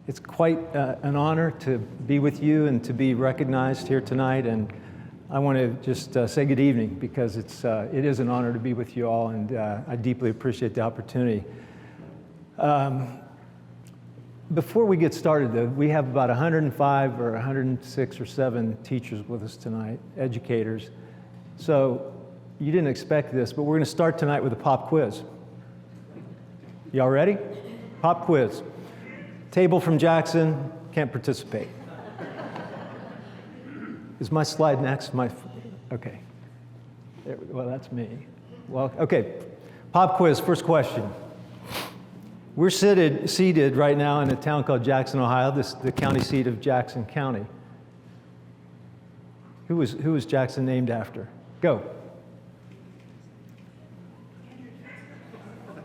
It's quite an honor to be with you and to be recognized here tonight. And I want to just say good evening because it is an honor to be with you all, and I deeply appreciate the opportunity. Before we get started, though, we have about 105 or 106 or 7 teachers with us tonight, educators. So you didn't expect this, but we're going to start tonight with a pop quiz. Y'all ready? Pop quiz. Table from Jackson, can't participate. Is my slide next? Okay. Well, that's me. Well, okay. Pop quiz, first question. We're seated right now in a town called Jackson, Ohio. This is the county seat of Jackson County. Who was Jackson named after? Go.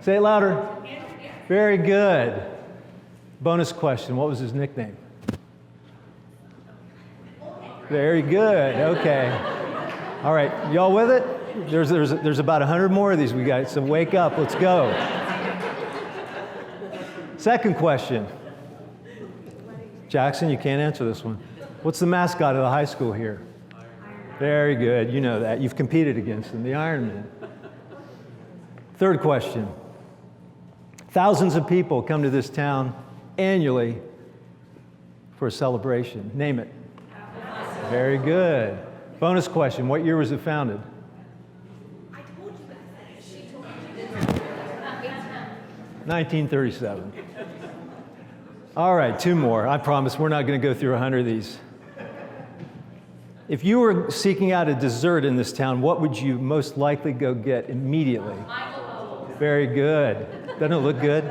Say it louder. Very good. Bonus question. What was his nickname? Very good. Okay. All right. Y'all with it? There's about 100 more of these we got. So wake up. Let's go. Second question. Jackson, you can't answer this one. What's the mascot of the high school here? Very good. You know that. You've competed against them, the Ironman. Third question. Thousands of people come to this town annually for a celebration. Name it. Very good. Bonus question. What year was it founded? I told you that. She told me. 1937. All right, 2 more. I promise we're not going to go through 100 of these. If you were seeking out a dessert in this town, what would you most likely go get immediately? Very good. Doesn't it look good?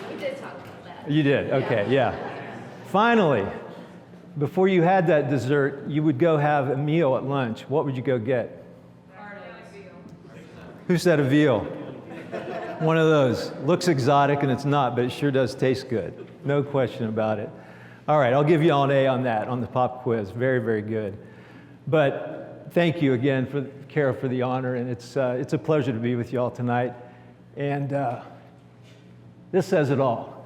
We did talk about that. You did? Okay, yeah. Finally, before you had that dessert, you would go have a meal at lunch. What would you go get? Who said a veal? One of those. Looks exotic and it's not, but it sure does taste good. No question about it. All right, I'll give you all an A on that, on the pop quiz. Very, very good. But thank you again, Kara, for the honor, and it's a pleasure to be with you all tonight. And this says it all.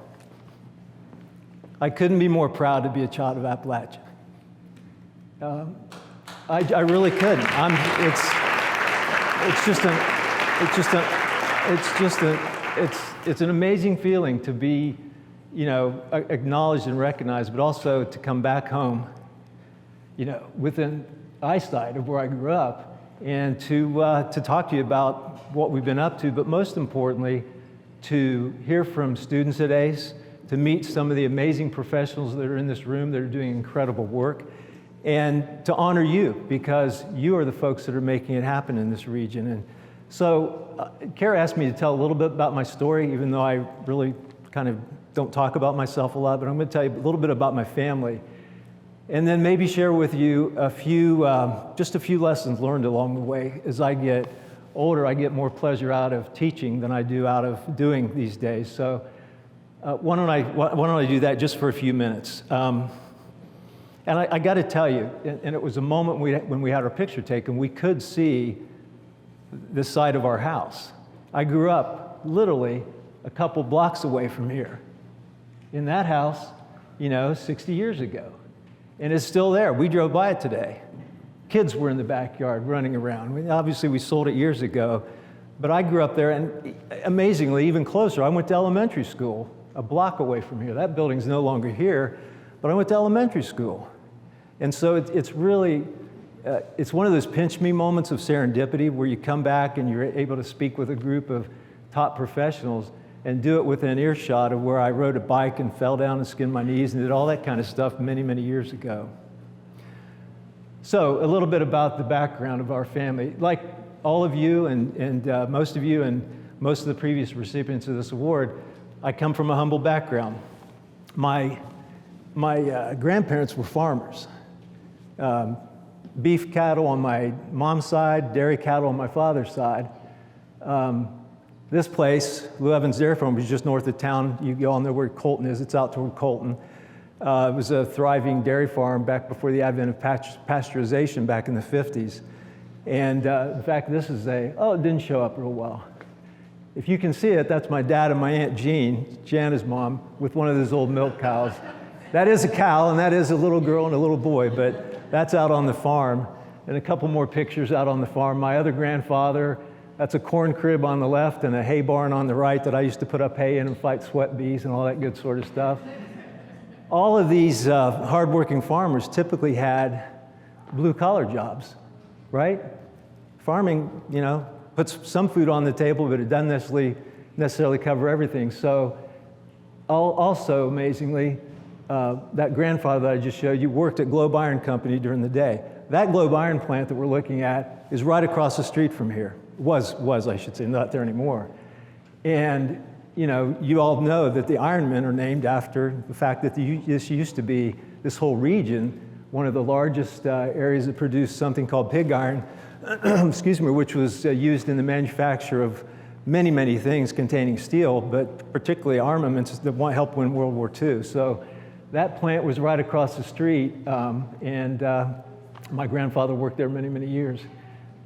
I couldn't be more proud to be a child of Appalachia. I really couldn't. It's an amazing feeling to be, acknowledged and recognized, but also to come back home, within eyesight of where I grew up, and to talk to you about what we've been up to, but most importantly, to hear from students at ACE, to meet some of the amazing professionals that are in this room that are doing incredible work, and to honor you, because you are the folks that are making it happen in this region. And so Kara asked me to tell a little bit about my story, even though I really kind of don't talk about myself a lot, but I'm going to tell you a little bit about my family. And then maybe share with you just a few lessons learned along the way. As I get older, I get more pleasure out of teaching than I do out of doing these days. So why don't I do that just for a few minutes? And I got to tell you, and it was a moment when we had our picture taken, we could see the side of our house. I grew up literally a couple blocks away from here, in that house, 60 years ago. And it's still there. We drove by it today. Kids were in the backyard running around. Obviously, we sold it years ago, but I grew up there, and amazingly, even closer, I went to elementary school a block away from here. That building's no longer here, but I went to elementary school. And so it's really, it's one of those pinch me moments of serendipity where you come back and you're able to speak with a group of top professionals and do it within earshot of where I rode a bike and fell down and skinned my knees and did all that kind of stuff many, many years ago. So a little bit about the background of our family. Like all of you and most of you and most of the previous recipients of this award, I come from a humble background. My grandparents were farmers. Beef cattle on my mom's side, dairy cattle on my father's side. This place, Evans Dairy Farm, was just north of town. You all know where Colton is. It's out toward Colton. It was a thriving dairy farm back before the advent of pasteurization back in the 50s. And in fact, this is it didn't show up real well. If you can see it, that's my dad and my Aunt Jean, Jana's mom, with one of those old milk cows. That is a cow, and that is a little girl and a little boy, but that's out on the farm. And a couple more pictures out on the farm. My other grandfather, that's a corn crib on the left and a hay barn on the right that I used to put up hay in and fight sweat bees and all that good sort of stuff. All of these hardworking farmers typically had blue-collar jobs, right? Farming, puts some food on the table, but it doesn't necessarily cover everything. So also, amazingly, that grandfather that I just showed you worked at Globe Iron Company during the day. That Globe Iron plant that we're looking at is right across the street from here. Was I should say, not there anymore. And you all know that the iron men are named after the fact that this used to be, this whole region, one of the largest areas that produced something called pig iron, excuse me, which was used in the manufacture of many, many things containing steel, but particularly armaments that helped win World War II. So that plant was right across the street, and my grandfather worked there many, many years.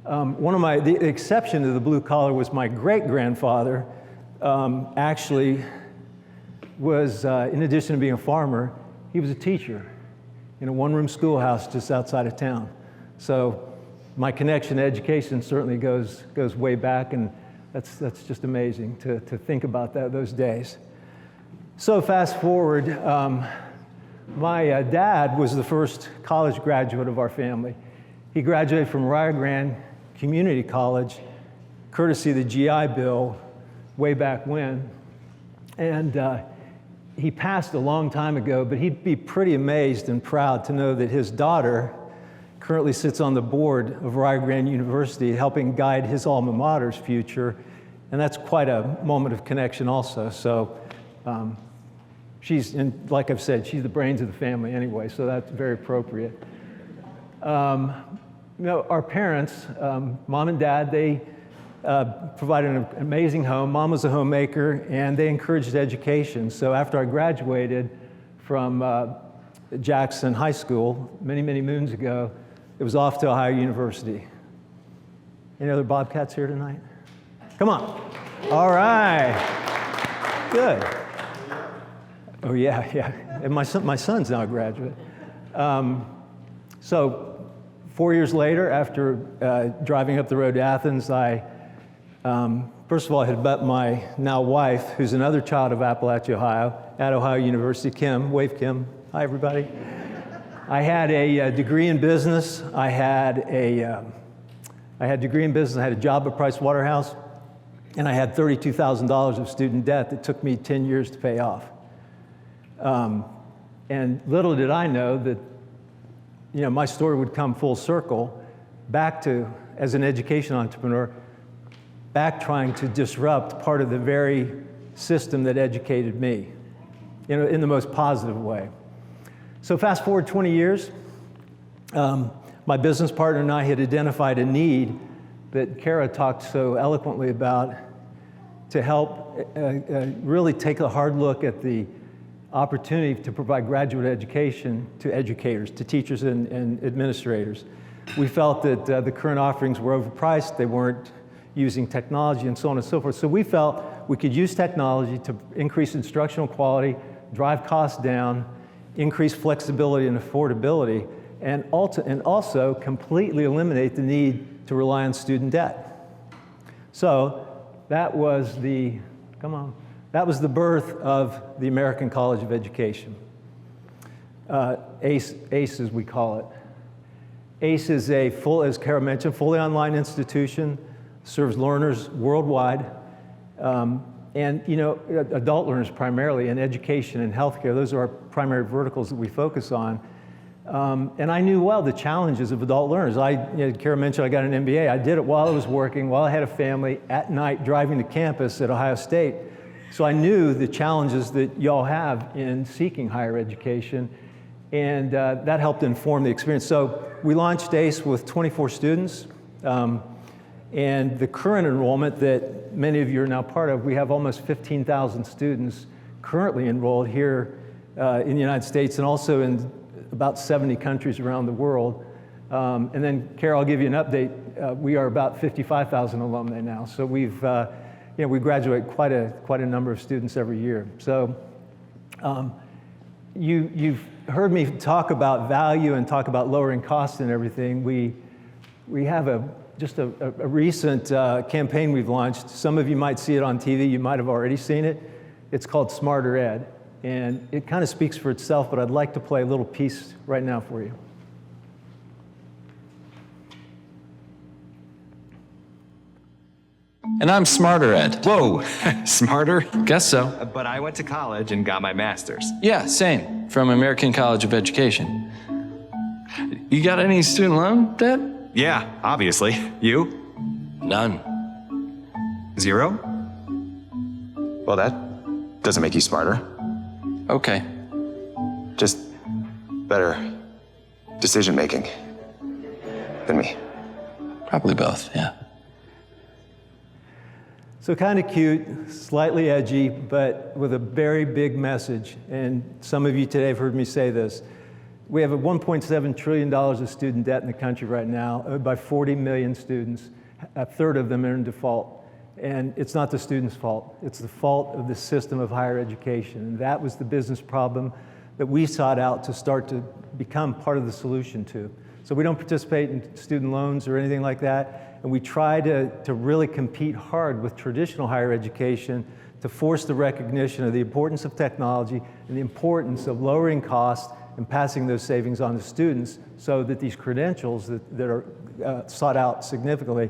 The exception to the blue collar was my great-grandfather. Actually was, in addition to being a farmer, he was a teacher in a one-room schoolhouse just outside of town. So my connection to education certainly goes way back, and that's just amazing to think about those days. So fast forward, my dad was the first college graduate of our family. He graduated from Rio Grande Community College, courtesy of the GI Bill way back when. And he passed a long time ago, but he'd be pretty amazed and proud to know that his daughter currently sits on the board of Rio Grande University, helping guide his alma mater's future. And that's quite a moment of connection also. So and like I've said, she's the brains of the family anyway, so that's very appropriate. Our parents, mom and dad, they provided an amazing home. Mom was a homemaker, and they encouraged education. So after I graduated from Jackson High School many, many moons ago, it was off to Ohio University. Any other Bobcats here tonight? Come on. All right. Good. Oh, yeah. And my son's now a graduate. So 4 years later, after driving up the road to Athens, I first of all, I had met my now wife, who's another child of Appalachia, Ohio, at Ohio University. Kim, wave Kim. Hi, everybody. I had a degree in business. I had a degree in business. I had a job at Price Waterhouse, and I had $32,000 of student debt that took me 10 years to pay off. And little did I know that, my story would come full circle back to, as an education entrepreneur, back trying to disrupt part of the very system that educated me, in the most positive way. So fast forward 20 years, my business partner and I had identified a need that Kara talked so eloquently about to help really take a hard look at the opportunity to provide graduate education to educators, to teachers and administrators. We felt that the current offerings were overpriced, they weren't using technology, and so on and so forth. So we felt we could use technology to increase instructional quality, drive costs down, increase flexibility and affordability, and also completely eliminate the need to rely on student debt. So that was the birth of the American College of Education. ACE as we call it. ACE is as Kara mentioned, fully online institution, serves learners worldwide, and adult learners primarily, in education and healthcare. Those are our primary verticals that we focus on. And I knew well the challenges of adult learners. Kara mentioned I got an MBA. I did it while I was working, while I had a family, at night, driving to campus at Ohio State. So I knew the challenges that y'all have in seeking higher education, and that helped inform the experience. So we launched ACE with 24 students, and the current enrollment that many of you are now part of, we have almost 15,000 students currently enrolled here in the United States and also in about 70 countries around the world. And then, Carol, I'll give you an update. We are about 55,000 alumni now. So we've we graduate quite a number of students every year. So you've heard me talk about value and talk about lowering costs and everything. We have just a recent campaign we've launched. Some of you might see it on TV. You might have already seen it. It's called Smarter Ed. And it kind of speaks for itself, but I'd like to play a little piece right now for you. And I'm Smarter Ed. Whoa, smarter? Guess so. But I went to college and got my master's. Yeah, same. From American College of Education. You got any student loan debt? Yeah, obviously. You? None. 0? Well, that doesn't make you smarter. Okay. Just better decision making than me. Probably both, yeah. So kind of cute, slightly edgy, but with a very big message. And some of you today have heard me say this. We have a $1.7 trillion of student debt in the country right now, owed by 40 million students. A third of them are in default. And it's not the students' fault. It's the fault of the system of higher education. And that was the business problem that we sought out to start to become part of the solution to. So we don't participate in student loans or anything like that. And we try to really compete hard with traditional higher education to force the recognition of the importance of technology and the importance of lowering costs and passing those savings on to students so that these credentials that are sought out significantly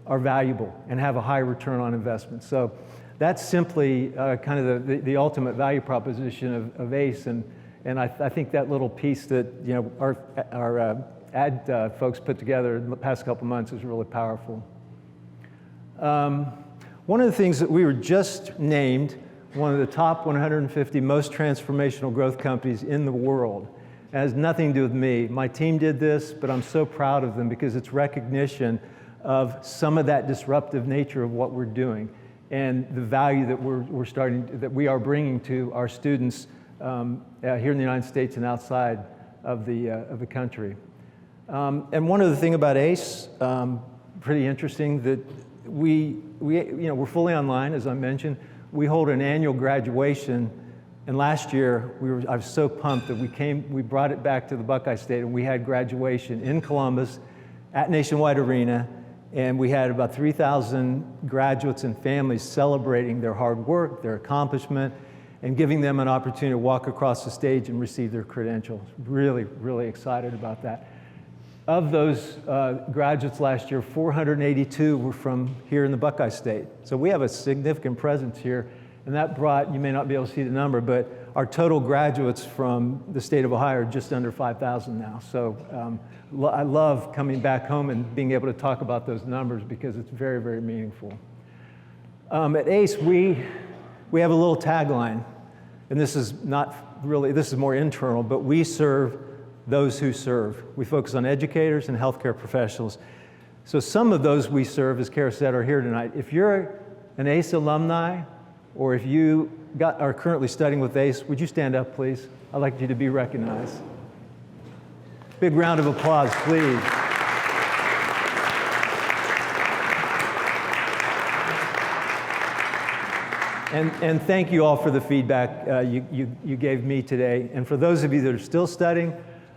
are valuable and have a high return on investment. So that's simply kind of the ultimate value proposition of ACE. And I think that little piece that our ad folks put together in the past couple months is really powerful. One of the things that we were just named one of the top 150 most transformational growth companies in the world. It has nothing to do with me. My team did this, but I'm so proud of them because it's recognition of some of that disruptive nature of what we're doing and the value that we are bringing to our students here in the United States and outside of the country. And one other thing about ACE, pretty interesting, that we're fully online, as I mentioned. We hold an annual graduation, and last year I was so pumped that we brought it back to the Buckeye State, and we had graduation in Columbus at Nationwide Arena, and we had about 3,000 graduates and families celebrating their hard work, their accomplishment, and giving them an opportunity to walk across the stage and receive their credentials. Really, really excited about that. Of those graduates last year, 482 were from here in the Buckeye State. So we have a significant presence here, and that brought, you may not be able to see the number, but our total graduates from the state of Ohio are just under 5,000 now. So I love coming back home and being able to talk about those numbers because it's very, very meaningful. At ACE, we have a little tagline, and this is more internal, but we serve those who serve. We focus on educators and healthcare professionals. So some of those we serve, as Kara said, are here tonight. If you're an ACE alumni, or if you are currently studying with ACE, would you stand up, please? I'd like you to be recognized. Big round of applause, please. And thank you all for the feedback you gave me today. And for those of you that are still studying,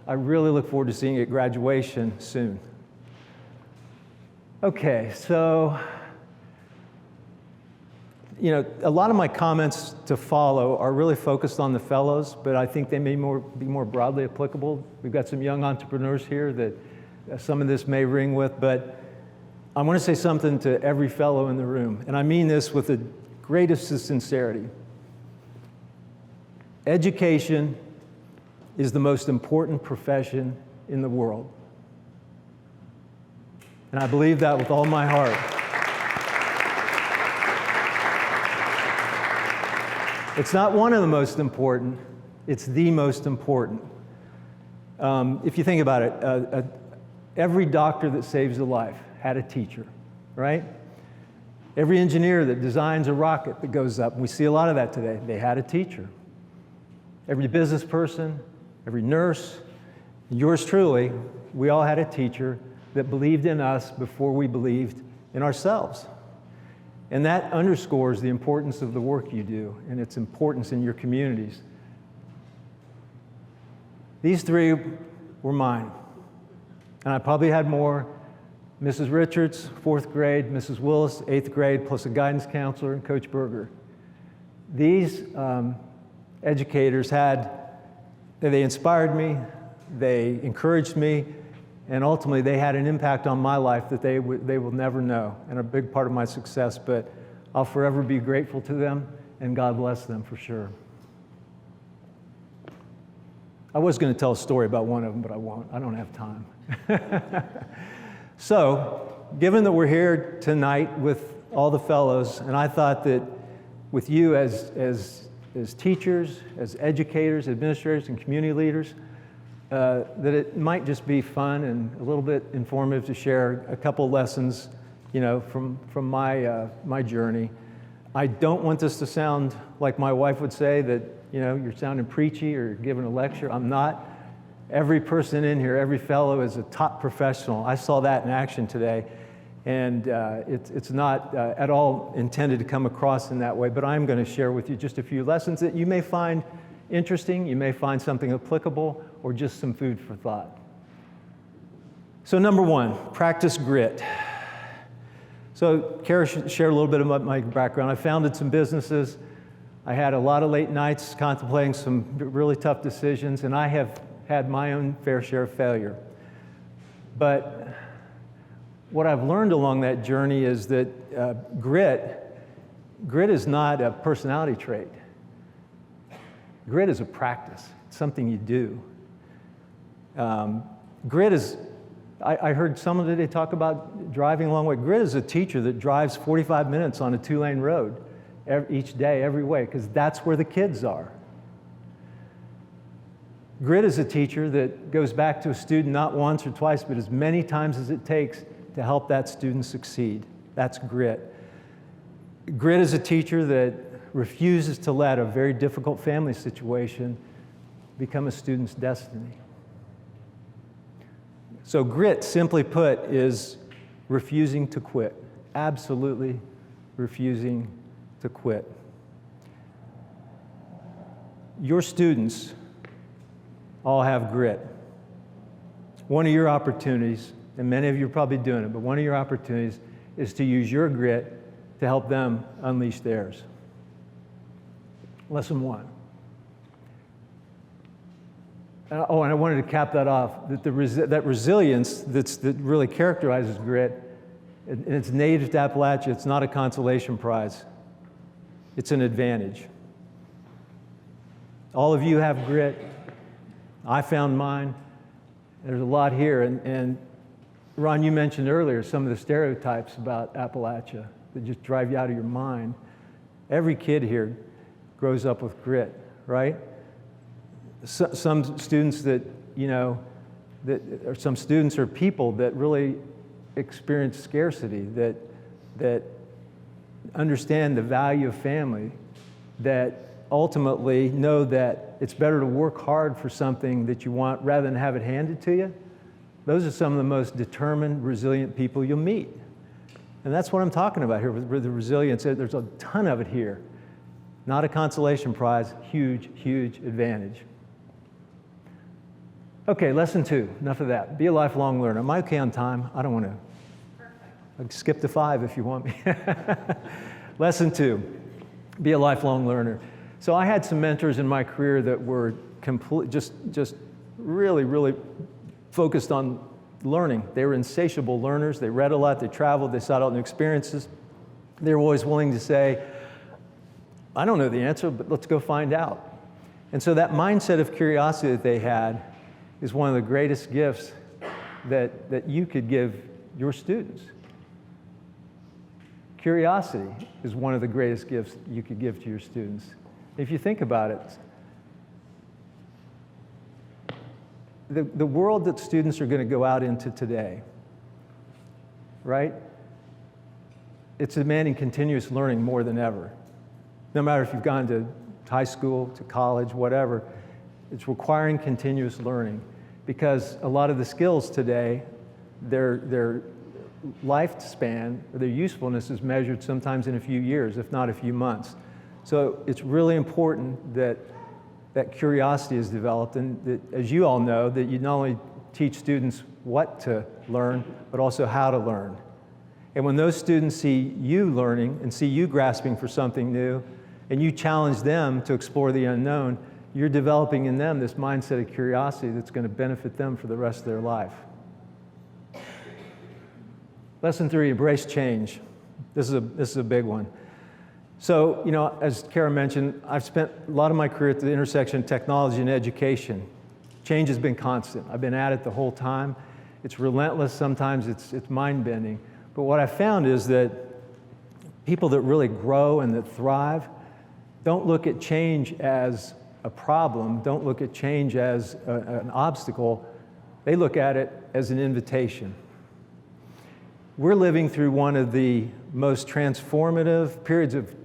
I really look forward to seeing you at graduation soon. Okay, so, a lot of my comments to follow are really focused on the fellows, but I think they may be more broadly applicable. We've got some young entrepreneurs here that some of this may ring with, but I want to say something to every fellow in the room, and I mean this with the greatest of sincerity. Education is the most important profession in the world. And I believe that with all my heart. It's not one of the most important, it's the most important. If you think about it, every doctor that saves a life had a teacher, right? Every engineer that designs a rocket that goes up, and we see a lot of that today, they had a teacher. Every business person, every nurse, yours truly, we all had a teacher that believed in us before we believed in ourselves. And that underscores the importance of the work you do and its importance in your communities. These three were mine. And I probably had more. Mrs. Richards, 4th grade, Mrs. Willis, 8th grade, plus a guidance counselor, and Coach Berger. These educators they inspired me, they encouraged me, and ultimately they had an impact on my life that they will never know, and a big part of my success, but I'll forever be grateful to them, and God bless them for sure. I was going to tell a story about one of them, but I won't. I don't have time. So, given that we're here tonight with all the fellows, and I thought that with you as teachers, as educators, administrators, and community leaders, that it might just be fun and a little bit informative to share a couple lessons, from my journey. I don't want this to sound like my wife would say that, you're sounding preachy or giving a lecture. I'm not. Every person in here, every fellow is a top professional. I saw that in action today. And it's not at all intended to come across in that way, but I'm going to share with you just a few lessons that you may find interesting, you may find something applicable, or just some food for thought. So number one, practice grit. So Kara shared a little bit about my background. I founded some businesses. I had a lot of late nights contemplating some really tough decisions, and I have had my own fair share of failure. But what I've learned along that journey is that grit is not a personality trait. Grit is a practice. It's something you do. Grit is, I heard someone today talk about driving a long way. Grit is a teacher that drives 45 minutes on a 2-lane road each day, every way, because that's where the kids are. Grit is a teacher that goes back to a student not once or twice, but as many times as it takes to help that student succeed. That's grit. Grit is a teacher that refuses to let a very difficult family situation become a student's destiny. So grit, simply put, is refusing to quit. Absolutely refusing to quit. Your students all have grit. One of your opportunities, and many of you are probably doing it, but one of your opportunities is to use your grit to help them unleash theirs. Lesson one. And I wanted to cap that off, that that resilience that really characterizes grit, and it's native to Appalachia, it's not a consolation prize. It's an advantage. All of you have grit. I found mine. There's a lot here. And Ron, you mentioned earlier some of the stereotypes about Appalachia that just drive you out of your mind. Every kid here grows up with grit, right? Some students some students are people that really experience scarcity, that understand the value of family, that ultimately know that it's better to work hard for something that you want rather than have it handed to you. Those are some of the most determined, resilient people you'll meet. And that's what I'm talking about here with the resilience. There's a ton of it here. Not a consolation prize, huge, huge advantage. Okay, lesson 2, enough of that. Be a lifelong learner. Am I okay on time? I don't want to. I can skip to 5 if you want me. Lesson 2, be a lifelong learner. So I had some mentors in my career that were just really, really focused on learning. They were insatiable learners. They read a lot, they traveled, they sought out new experiences. They were always willing to say, I don't know the answer, but let's go find out. And so that mindset of curiosity that they had is one of the greatest gifts that you could give your students. Curiosity is one of the greatest gifts you could give to your students. If you think about it, the world that students are going to go out into today, right? It's demanding continuous learning more than ever. No matter if you've gone to high school, to college, whatever, it's requiring continuous learning because a lot of the skills today, they're lifespan, or their usefulness is measured sometimes in a few years, if not a few months. So it's really important that that curiosity is developed, and that, as you all know, that you not only teach students what to learn, but also how to learn. And when those students see you learning and see you grasping for something new, and you challenge them to explore the unknown, you're developing in them this mindset of curiosity that's going to benefit them for the rest of their life. Lesson 3, embrace change. This is a big one. So, you know, as Kara mentioned, I've spent a lot of my career at the intersection of technology and education. Change has been constant. I've been at it the whole time. It's relentless. Sometimes it's mind-bending. But what I found is that people that really grow and that thrive don't look at change as a problem, don't look at change as an obstacle. They look at it as an invitation. We're living through one of the most transformative periods of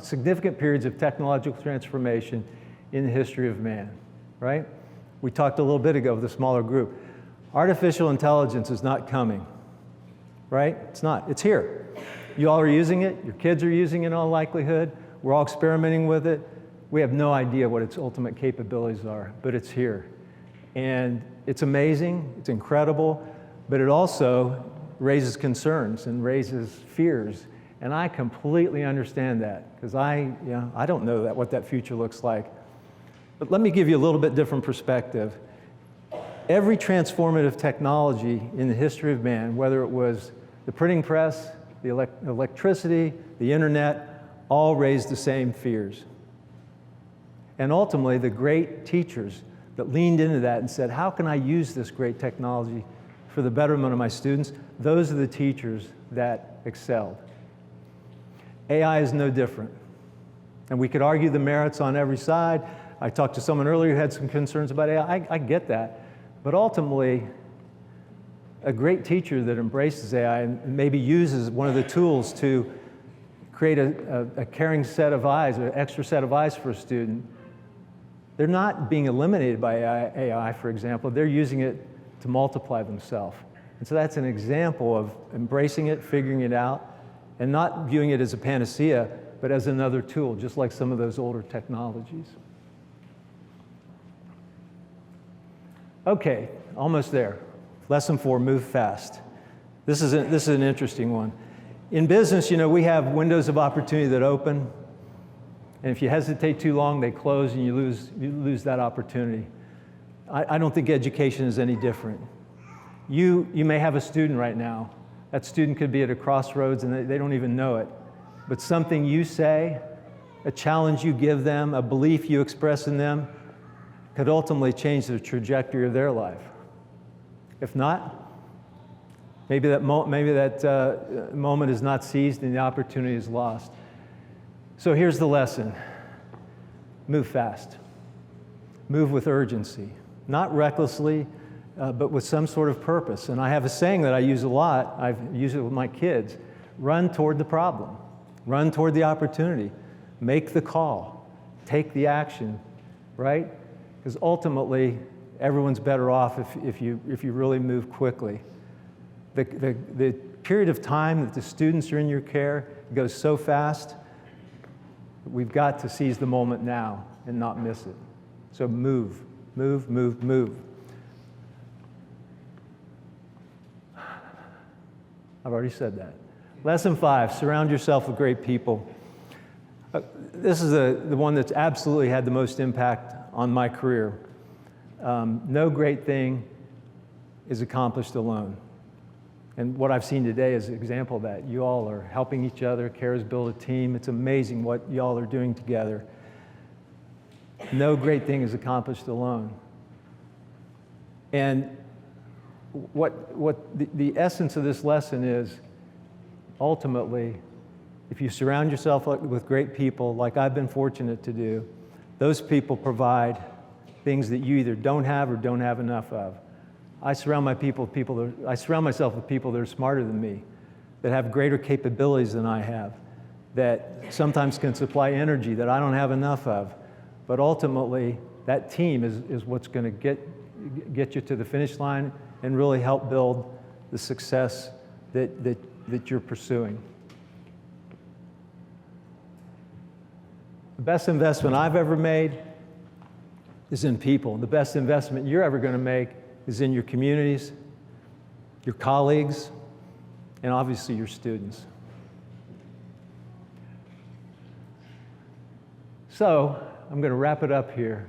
significant periods of technological transformation in the history of man, right? We talked a little bit ago with a smaller group. Artificial intelligence is not coming, right? It's not. It's here. You all are using it. Your kids are using it in all likelihood. We're all experimenting with it. We have no idea what its ultimate capabilities are, but it's here. And it's amazing. It's incredible. But it also raises concerns and raises fears. And I completely understand that, because I don't know what that future looks like. But let me give you a little bit different perspective. Every transformative technology in the history of man, whether it was the printing press, the electricity, the internet, all raised the same fears. And ultimately, the great teachers that leaned into that and said, how can I use this great technology for the betterment of my students? Those are the teachers that excelled. AI is no different. And we could argue the merits on every side. I talked to someone earlier who had some concerns about AI. I get that. But ultimately, a great teacher that embraces AI and maybe uses one of the tools to create a caring set of eyes, or an extra set of eyes for a student, they're not being eliminated by AI, for example. They're using it to multiply themselves. And so that's an example of embracing it, figuring it out, and not viewing it as a panacea, but as another tool, just like some of those older technologies. Okay, almost there. Lesson 4, move fast. This is an interesting one. In business, you know, we have windows of opportunity that open, and if you hesitate too long, they close and you lose that opportunity. I don't think education is any different. You may have a student right now. That student could be at a crossroads and they don't even know it. But something you say, a challenge you give them, a belief you express in them, could ultimately change the trajectory of their life. If not, maybe that moment is not seized and the opportunity is lost. So here's the lesson. Move fast. Move with urgency. Not recklessly, but with some sort of purpose. And I have a saying that I use a lot. I've used it with my kids. Run toward the problem. Run toward the opportunity. Make the call. Take the action, right? Because ultimately, everyone's better off if you really move quickly. The period of time that the students are in your care goes so fast. We've got to seize the moment now and not miss it. So move, move, move, move. I've already said that. Lesson 5, surround yourself with great people. This is the one that's absolutely had the most impact on my career. No great thing is accomplished alone. And what I've seen today is an example of that. You all are helping each other. Kara's built a team. It's amazing what you all are doing together. No great thing is accomplished alone. And what the essence of this lesson is, ultimately, if you surround yourself with great people, like I've been fortunate to do, those people provide things that you either don't have or don't have enough of. I surround myself with people that are smarter than me, that have greater capabilities than I have, that sometimes can supply energy that I don't have enough of. But ultimately, that team is what's going to get you to the finish line and really help build the success that you're pursuing. The best investment I've ever made is in people. The best investment you're ever going to make is in your communities, your colleagues, and obviously your students. So, I'm going to wrap it up here.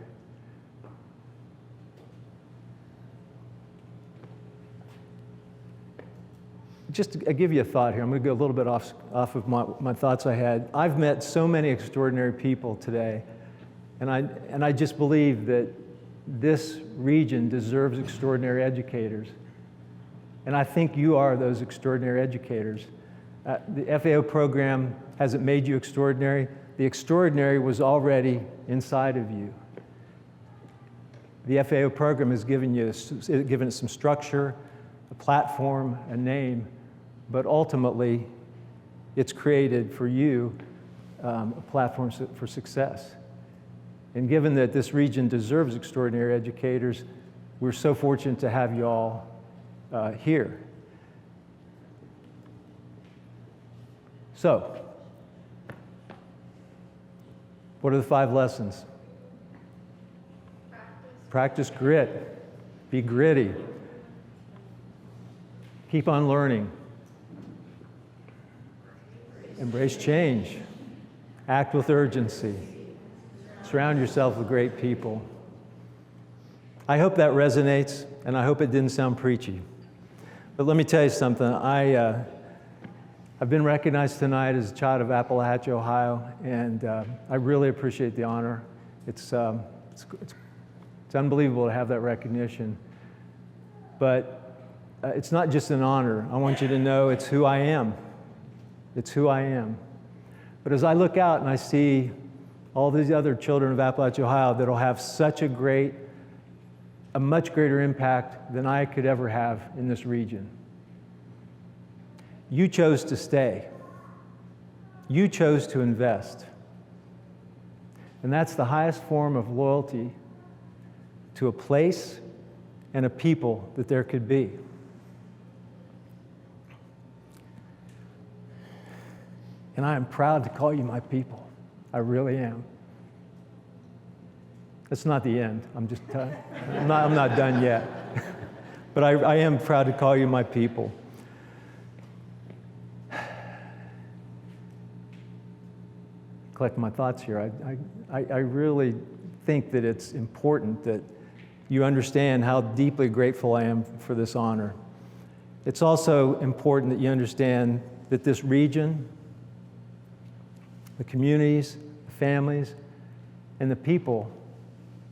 Just to give you a thought here, I'm going to go a little bit off of my thoughts I had. I've met so many extraordinary people today, and I just believe that this region deserves extraordinary educators. And I think you are those extraordinary educators. The FAO program hasn't made you extraordinary. The extraordinary was already inside of you. The FAO program has given it some structure, a platform, a name, but ultimately it's created for you a platform for success. And given that this region deserves extraordinary educators, we're so fortunate to have you all here. So, what are the 5 lessons? Practice grit. Be gritty. Keep on learning. Embrace change. Act with urgency. Surround yourself with great people. I hope that resonates, and I hope it didn't sound preachy. But let me tell you something. I've been recognized tonight as a child of Appalachia, Ohio, and I really appreciate the honor. It's unbelievable to have that recognition. But it's not just an honor. I want you to know it's who I am. It's who I am. But as I look out and I see all these other children of Appalachia, Ohio that will have such a much greater impact than I could ever have in this region. You chose to stay. You chose to invest. And that's the highest form of loyalty to a place and a people that there could be. And I am proud to call you my people. I really am. That's not the end. I'm not done yet. But I am proud to call you my people. Collect my thoughts here. I really think that it's important that you understand how deeply grateful I am for this honor. It's also important that you understand that this region, the communities, the families, and the people,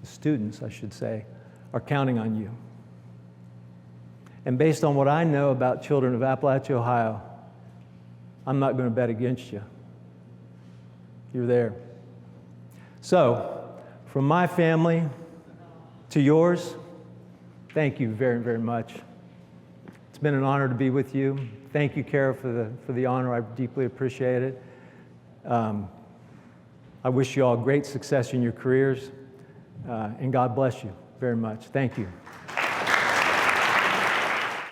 the students, I should say, are counting on you. And based on what I know about children of Appalachia, Ohio, I'm not going to bet against you. You're there. So, from my family to yours, thank you very, very much. It's been an honor to be with you. Thank you, Kara, for the honor. I deeply appreciate it. I wish you all great success in your careers, and God bless you very much. Thank you.